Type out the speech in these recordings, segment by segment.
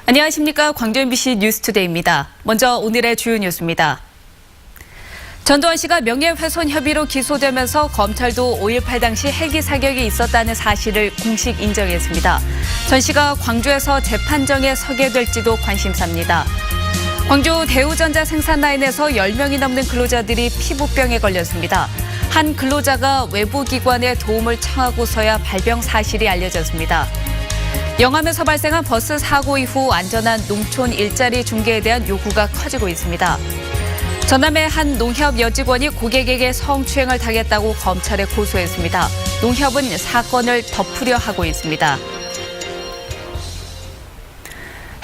안녕하십니까. 광주 MBC 뉴스투데이입니다. 먼저 오늘의 주요 뉴스입니다. 전두환 씨가 명예훼손 혐의로 기소되면서 검찰도 5.18 당시 헬기 사격이 있었다는 사실을 공식 인정했습니다. 전 씨가 광주에서 재판정에 서게 될지도 관심사입니다. 광주 대우전자 생산라인에서 10명이 넘는 근로자들이 피부병에 걸렸습니다. 한 근로자가 외부 기관의 도움을 청하고서야 발병 사실이 알려졌습니다. 영암에서 발생한 버스 사고 이후 안전한 농촌 일자리 중개에 대한 요구가 커지고 있습니다. 전남의 한 농협 여직원이 고객에게 성추행을 당했다고 검찰에 고소했습니다. 농협은 사건을 덮으려 하고 있습니다.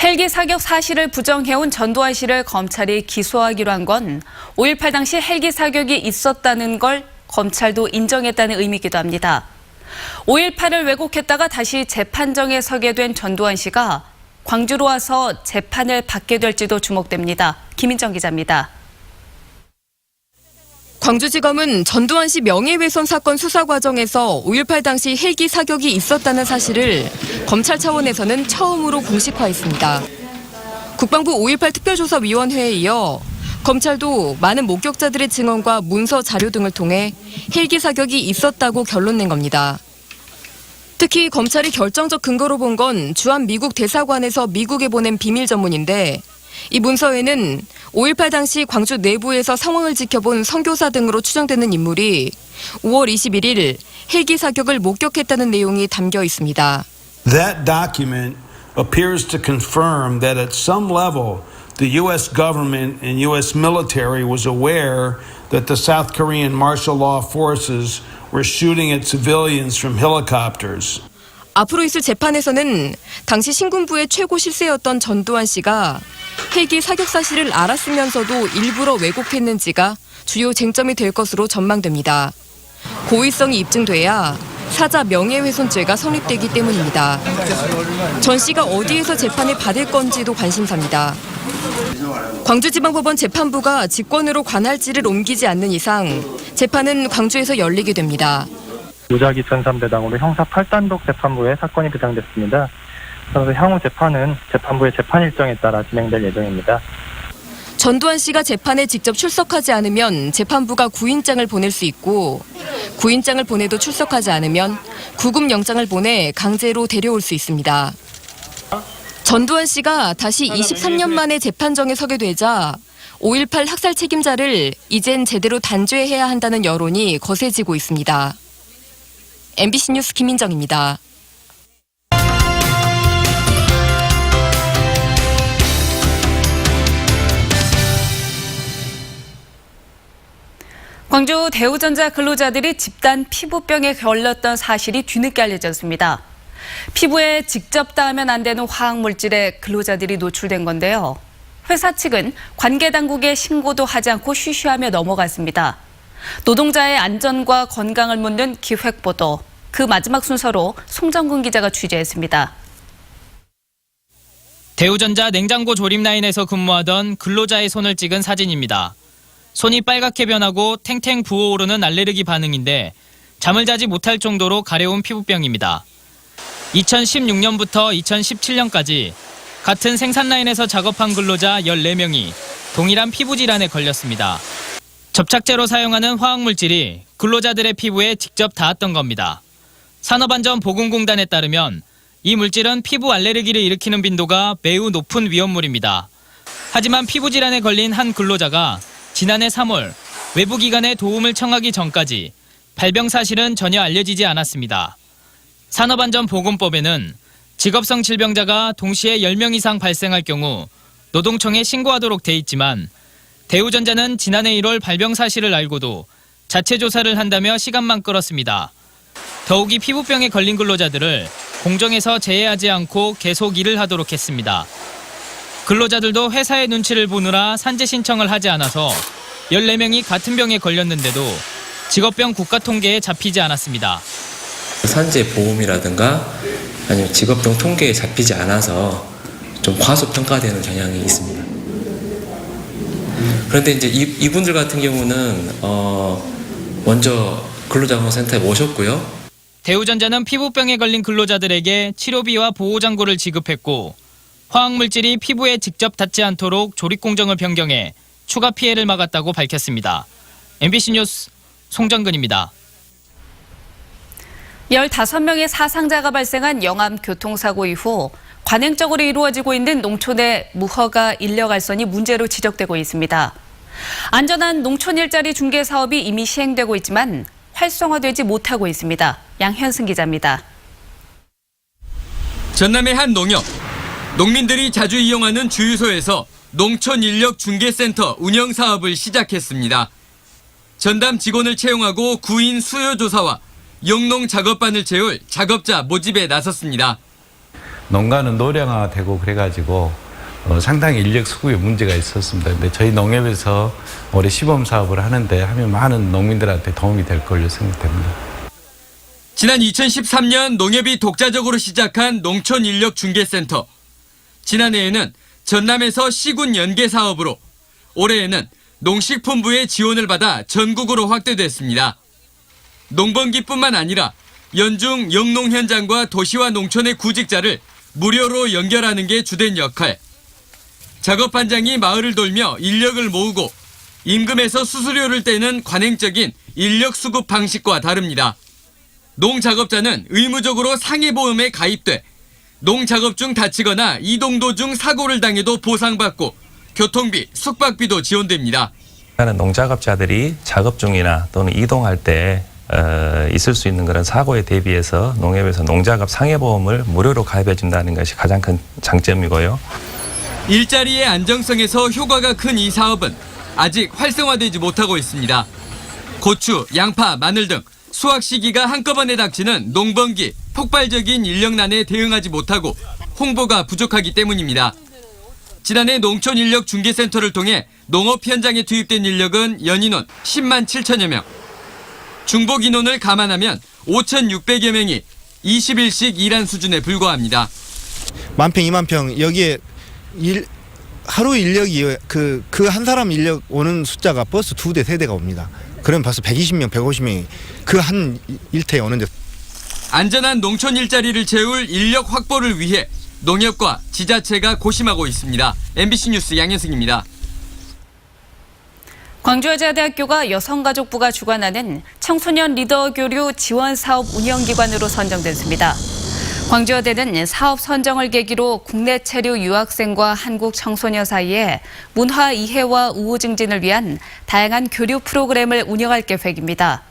헬기 사격 사실을 부정해온 전두환 씨를 검찰이 기소하기로 한 건 5.18 당시 헬기 사격이 있었다는 걸 검찰도 인정했다는 의미이기도 합니다. 5.18을 왜곡했다가 다시 재판정에 서게 된 전두환 씨가 광주로 와서 재판을 받게 될지도 주목됩니다. 김인정 기자입니다. 광주지검은 전두환 씨 명예훼손 사건 수사 과정에서 5.18 당시 헬기 사격이 있었다는 사실을 검찰 차원에서는 처음으로 공식화했습니다. 국방부 5.18 특별조사위원회에 이어 검찰도 많은 목격자들의 증언과 문서 자료 등을 통해 헬기 사격이 있었다고 결론 낸 겁니다. 특히 검찰이 결정적 근거로 본 건 주한 미국 대사관에서 미국에 보낸 비밀 전문인데 이 문서에는 5.18 당시 광주 내부에서 상황을 지켜본 선교사 등으로 추정되는 인물이 5월 21일 헬기 사격을 목격했다는 내용이 담겨 있습니다. That document appears to confirm that at some level the U.S. government and U.S. military was aware that the South Korean martial law forces were shooting at civilians from helicopters. 앞으로 있을 재판에서는 당시 신군부의 최고 실세였던 전두환 씨가 헬기 사격 사실을 알았으면서도 일부러 왜곡했는지가 주요 쟁점이 될 것으로 전망됩니다. 고의성이 입증돼야 사자 명예훼손죄가 성립되기 때문입니다. 전 씨가 어디에서 재판을 받을 건지도 관심사입니다. 광주지방법원 재판부가 직권으로 관할지를 옮기지 않는 이상 재판은 광주에서 열리게 됩니다. 무작위 전삼대당으로 형사 8단독 재판부에 사건이 배상됐습니다. 그래서 향후 재판은 재판부의 재판 일정에 따라 진행될 예정입니다. 전두환 씨가 재판에 직접 출석하지 않으면 재판부가 구인장을 보낼 수 있고 구인장을 보내도 출석하지 않으면 구금영장을 보내 강제로 데려올 수 있습니다. 전두환 씨가 다시 23년 만에 재판정에 서게 되자 5.18 학살 책임자를 이젠 제대로 단죄해야 한다는 여론이 거세지고 있습니다. MBC 뉴스 김인정입니다. 광주 대우전자 근로자들이 집단 피부병에 걸렸던 사실이 뒤늦게 알려졌습니다. 피부에 직접 닿으면 안 되는 화학물질에 근로자들이 노출된 건데요. 회사 측은 관계당국에 신고도 하지 않고 쉬쉬하며 넘어갔습니다. 노동자의 안전과 건강을 묻는 기획보도, 그 마지막 순서로 송정근 기자가 취재했습니다. 대우전자 냉장고 조립 라인에서 근무하던 근로자의 손을 찍은 사진입니다. 손이 빨갛게 변하고 탱탱 부어오르는 알레르기 반응인데 잠을 자지 못할 정도로 가려운 피부병입니다. 2016년부터 2017년까지 같은 생산 라인에서 작업한 근로자 14명이 동일한 피부 질환에 걸렸습니다. 접착제로 사용하는 화학물질이 근로자들의 피부에 직접 닿았던 겁니다. 산업안전보건공단에 따르면 이 물질은 피부 알레르기를 일으키는 빈도가 매우 높은 위험물입니다. 하지만 피부 질환에 걸린 한 근로자가 지난해 3월 외부 기관의 도움을 청하기 전까지 발병 사실은 전혀 알려지지 않았습니다. 산업안전보건법에는 직업성 질병자가 동시에 10명 이상 발생할 경우 노동청에 신고하도록 돼 있지만 대우전자는 지난해 1월 발병 사실을 알고도 자체 조사를 한다며 시간만 끌었습니다. 더욱이 피부병에 걸린 근로자들을 공정에서 제외하지 않고 계속 일을 하도록 했습니다. 근로자들도 회사의 눈치를 보느라 산재 신청을 하지 않아서 14명이 같은 병에 걸렸는데도 직업병 국가통계에 잡히지 않았습니다. 산재 보험이라든가 아니면 직업병 통계에 잡히지 않아서 좀 과소평가되는 경향이 있습니다. 그런데 이제 이분들 같은 경우는 먼저 근로자보호센터에 오셨고요. 대우전자는 피부병에 걸린 근로자들에게 치료비와 보호장구를 지급했고 화학물질이 피부에 직접 닿지 않도록 조립 공정을 변경해 추가 피해를 막았다고 밝혔습니다. MBC 뉴스 송정근입니다. 15명의 사상자가 발생한 영암 교통사고 이후 관행적으로 이루어지고 있는 농촌의 무허가 인력 알선이 문제로 지적되고 있습니다. 안전한 농촌 일자리 중개 사업이 이미 시행되고 있지만 활성화되지 못하고 있습니다. 양현승 기자입니다. 전남의 한 농협. 농민들이 자주 이용하는 주유소에서 농촌 인력 중개센터 운영 사업을 시작했습니다. 전담 직원을 채용하고 구인 수요 조사와 영농 작업반을 채울 작업자 모집에 나섰습니다. 농가는 노량화되고 그래가지고 상당히 인력 수급에 문제가 있었습니다. 근데 저희 농협에서 올해 시범 사업을 하면 많은 농민들한테 도움이 될 걸로 생각됩니다. 지난 2013년 농협이 독자적으로 시작한 농촌 인력 중개센터. 지난해에는 전남에서 시군 연계 사업으로, 올해에는 농식품부의 지원을 받아 전국으로 확대됐습니다. 농번기뿐만 아니라 연중 영농 현장과 도시와 농촌의 구직자를 무료로 연결하는 게 주된 역할. 작업반장이 마을을 돌며 인력을 모으고 임금에서 수수료를 떼는 관행적인 인력 수급 방식과 다릅니다. 농작업자는 의무적으로 상해보험에 가입돼 농작업 중 다치거나 이동 도중 사고를 당해도 보상받고 교통비, 숙박비도 지원됩니다. 농작업자들이 작업 중이나 또는 이동할 때 있을 수 있는 그런 사고에 대비해서 농협에서 농작업 상해보험을 무료로 가입해 준다는 것이 가장 큰 장점이고요. 일자리의 안정성에서 효과가 큰 이 사업은 아직 활성화되지 못하고 있습니다. 고추, 양파, 마늘 등 수확 시기가 한꺼번에 닥치는 농번기 폭발적인 인력난에 대응하지 못하고 홍보가 부족하기 때문입니다. 지난해 농촌 인력 중개센터를 통해 농업 현장에 투입된 인력은 연인원 10만 7천여 명. 중복 인원을 감안하면 5,600여 명이 20일씩 일한 수준에 불과합니다. 10,000평, 20,000평 여기에 하루 인력이 그 한 사람 인력 오는 숫자가 버스 2대, 3대가 옵니다. 그럼 벌써 120명, 150명이 그 한 일터에 오는데. 안전한 농촌 일자리를 채울 인력 확보를 위해 농협과 지자체가 고심하고 있습니다. MBC 뉴스 양현승입니다. 광주여자대학교가 여성가족부가 주관하는 청소년 리더 교류 지원 사업 운영기관으로 선정됐습니다. 광주여대는 사업 선정을 계기로 국내 체류 유학생과 한국 청소년 사이에 문화 이해와 우호 증진을 위한 다양한 교류 프로그램을 운영할 계획입니다.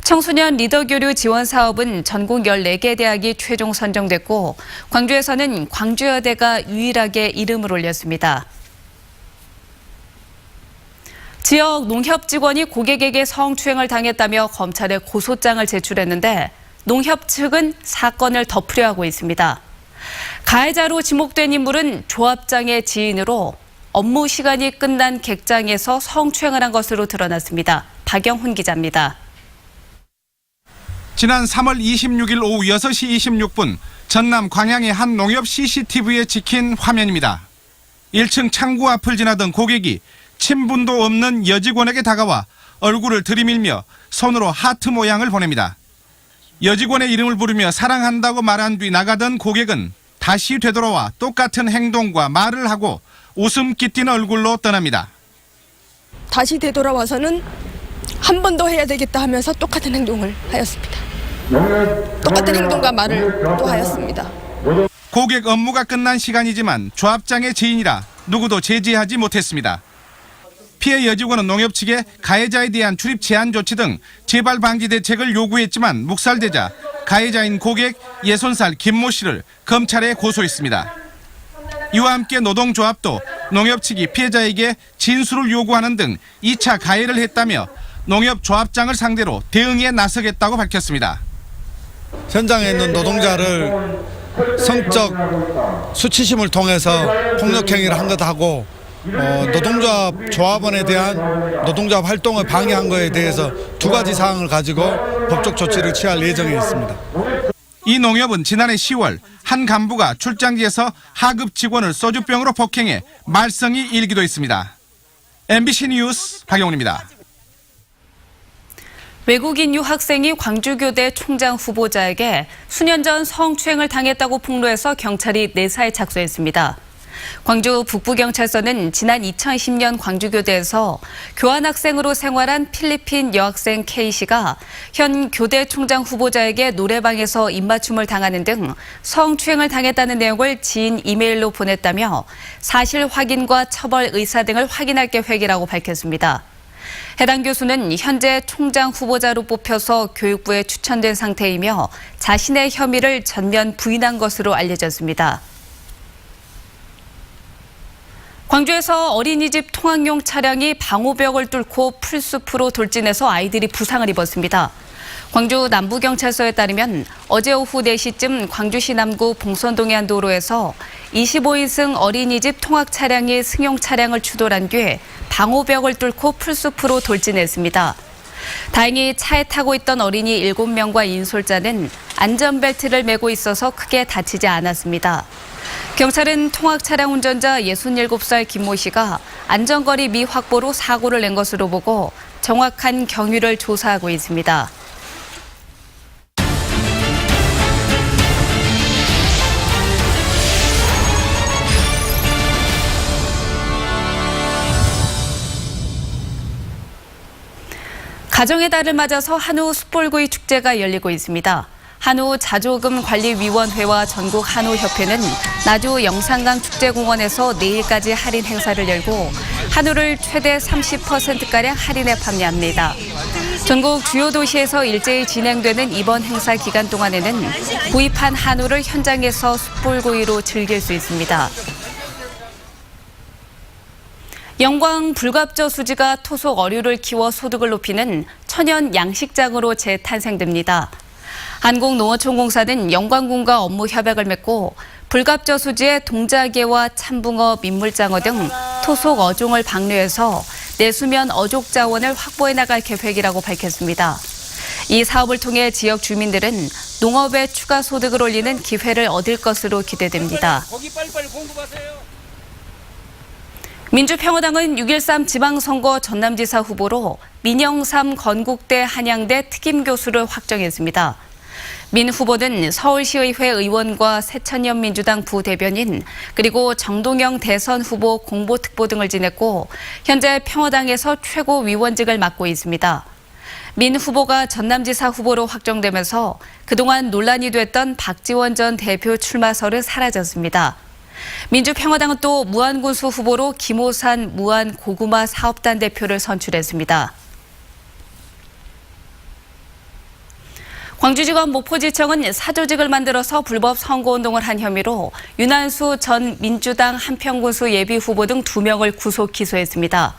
청소년 리더 교류 지원 사업은 전국 14개 대학이 최종 선정됐고 광주에서는 광주여대가 유일하게 이름을 올렸습니다. 지역 농협 직원이 고객에게 성추행을 당했다며 검찰에 고소장을 제출했는데 농협 측은 사건을 덮으려 하고 있습니다. 가해자로 지목된 인물은 조합장의 지인으로 업무 시간이 끝난 객장에서 성추행을 한 것으로 드러났습니다. 박영훈 기자입니다. 지난 3월 26일 오후 6시 26분 전남 광양의 한 농협 CCTV에 찍힌 화면입니다. 1층 창구 앞을 지나던 고객이 친분도 없는 여직원에게 다가와 얼굴을 들이밀며 손으로 하트 모양을 보냅니다. 여직원의 이름을 부르며 사랑한다고 말한 뒤 나가던 고객은 다시 되돌아와 똑같은 행동과 말을 하고 웃음기 띤 얼굴로 떠납니다. 다시 되돌아와서는 한 번 더 해야 되겠다 하면서 똑같은 행동을 하였습니다. 똑같은 행동과 말을 또 하였습니다. 고객 업무가 끝난 시간이지만 조합장의 지인이라 누구도 제지하지 못했습니다. 피해 여직원은 농협 측에 가해자에 대한 출입 제한 조치 등 재발 방지 대책을 요구했지만 묵살되자 가해자인 고객 60살 김모 씨를 검찰에 고소했습니다. 이와 함께 노동조합도 농협 측이 피해자에게 진술을 요구하는 등 2차 가해를 했다며 농협 조합장을 상대로 대응에 나서겠다고 밝혔습니다. 현장에 있는 노동자를 성적 수치심을 통해서 폭력행위를 한 것하고 노동조합 조합원에 대한 노동조합 활동을 방해한 것에 대해서 2가지 사항을 가지고 법적 조치를 취할 예정에 있습니다. 이 농협은 지난해 10월 한 간부가 출장지에서 하급 직원을 소주병으로 폭행해 말썽이 일기도 했습니다. MBC 뉴스 박영훈입니다. 외국인 유학생이 광주교대 총장 후보자에게 수년 전 성추행을 당했다고 폭로해서 경찰이 내사에 착수했습니다. 광주 북부경찰서는 지난 2010년 광주교대에서 교환학생으로 생활한 필리핀 여학생 K씨가 현 교대 총장 후보자에게 노래방에서 입맞춤을 당하는 등 성추행을 당했다는 내용을 지인 이메일로 보냈다며 사실 확인과 처벌 의사 등을 확인할 계획이라고 밝혔습니다. 해당 교수는 현재 총장 후보자로 뽑혀서 교육부에 추천된 상태이며 자신의 혐의를 전면 부인한 것으로 알려졌습니다. 광주에서 어린이집 통학용 차량이 방호벽을 뚫고 풀숲으로 돌진해서 아이들이 부상을 입었습니다. 광주 남부경찰서에 따르면 어제 오후 4시쯤 광주시 남구 봉선동의 한 도로에서 25인승 어린이집 통학 차량이 승용 차량을 추돌한 뒤 방호벽을 뚫고 풀숲으로 돌진했습니다. 다행히 차에 타고 있던 어린이 7명과 인솔자는 안전벨트를 매고 있어서 크게 다치지 않았습니다. 경찰은 통학 차량 운전자 67살 김모 씨가 안전거리 미확보로 사고를 낸 것으로 보고 정확한 경위를 조사하고 있습니다. 가정의 달을 맞아서 한우 숯불구이 축제가 열리고 있습니다. 한우 자조금관리위원회와 전국 한우협회는 나주 영산강 축제공원에서 내일까지 할인 행사를 열고 한우를 최대 30%가량 할인해 판매합니다. 전국 주요 도시에서 일제히 진행되는 이번 행사 기간 동안에는 구입한 한우를 현장에서 숯불구이로 즐길 수 있습니다. 영광 불갑저 수지가 토속 어류를 키워 소득을 높이는 천연 양식장으로 재탄생됩니다. 한국농어촌공사는 영광군과 업무 협약을 맺고 불갑저 수지의 동자개와 참붕어, 민물장어 등 토속 어종을 방류해서 내수면 어족 자원을 확보해 나갈 계획이라고 밝혔습니다. 이 사업을 통해 지역 주민들은 농업에 추가 소득을 올리는 기회를 얻을 것으로 기대됩니다. 민주평화당은 6.13 지방선거 전남지사 후보로 민영삼 건국대 한양대 특임교수를 확정했습니다. 민 후보는 서울시의회 의원과 새천년 민주당 부대변인 그리고 정동영 대선 후보 공보특보 등을 지냈고 현재 평화당에서 최고위원직을 맡고 있습니다. 민 후보가 전남지사 후보로 확정되면서 그동안 논란이 됐던 박지원 전 대표 출마설은 사라졌습니다. 민주평화당은 또 무안군수 후보로 김호산 무안고구마 사업단 대표를 선출했습니다. 광주지검 목포지청은 사조직을 만들어서 불법 선거운동을 한 혐의로 윤한수 전 민주당 한평군수 예비후보 등 2명을 구속 기소했습니다.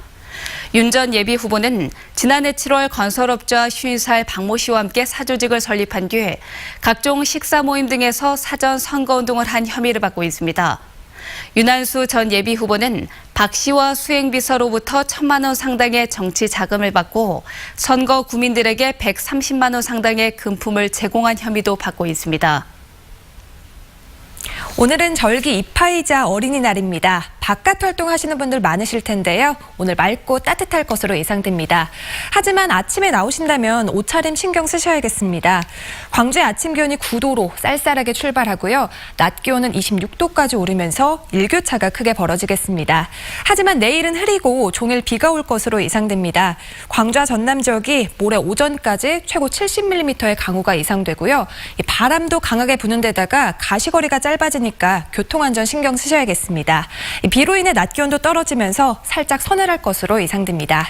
윤 전 예비후보는 지난해 7월 건설업자 50살 박모 씨와 함께 사조직을 설립한 뒤 각종 식사 모임 등에서 사전 선거운동을 한 혐의를 받고 있습니다. 윤한수 전 예비후보는 박 씨와 수행비서로부터 1,000만 원 상당의 정치 자금을 받고 선거 구민들에게 130만 원 상당의 금품을 제공한 혐의도 받고 있습니다. 오늘은 절기 이파이자 어린이날입니다. 바깥 활동하시는 분들 많으실 텐데요. 오늘 맑고 따뜻할 것으로 예상됩니다. 하지만 아침에 나오신다면 옷차림 신경 쓰셔야겠습니다. 광주의 아침 기온이 9도로 쌀쌀하게 출발하고요. 낮 기온은 26도까지 오르면서 일교차가 크게 벌어지겠습니다. 하지만 내일은 흐리고 종일 비가 올 것으로 예상됩니다. 광주와 전남 지역이 모레 오전까지 최고 70mm의 강우가 예상되고요. 바람도 강하게 부는 데다가 가시거리가 짧아지니까 교통안전 신경 쓰셔야겠습니다. 비로 인해 낮 기온도 떨어지면서 살짝 서늘할 것으로 예상됩니다.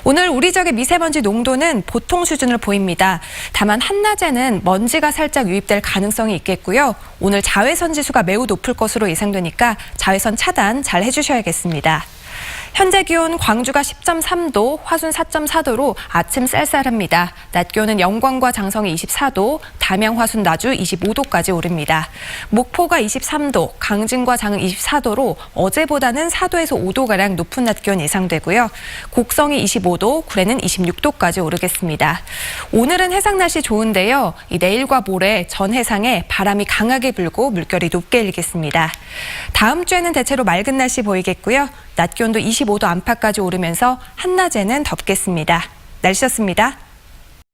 오늘 우리 지역의 미세먼지 농도는 보통 수준을 보입니다. 다만 한낮에는 먼지가 살짝 유입될 가능성이 있겠고요. 오늘 자외선 지수가 매우 높을 것으로 예상되니까 자외선 차단 잘 해주셔야겠습니다. 현재 기온 광주가 10.3도, 화순 4.4도로 아침 쌀쌀합니다. 낮 기온은 영광과 장성이 24도, 담양, 화순, 나주 25도까지 오릅니다. 목포가 23도, 강진과 장흥 24도로 어제보다는 4도에서 5도가량 높은 낮 기온 예상되고요. 곡성이 25도, 구례는 26도까지 오르겠습니다. 오늘은 해상 날씨 좋은데요. 내일과 모레 전 해상에 바람이 강하게 불고 물결이 높게 일겠습니다. 다음 주에는 대체로 맑은 날씨 보이겠고요. 낮 기온도 25도 안팎까지 오르면서 한낮에는 덥겠습니다. 날씨였습니다.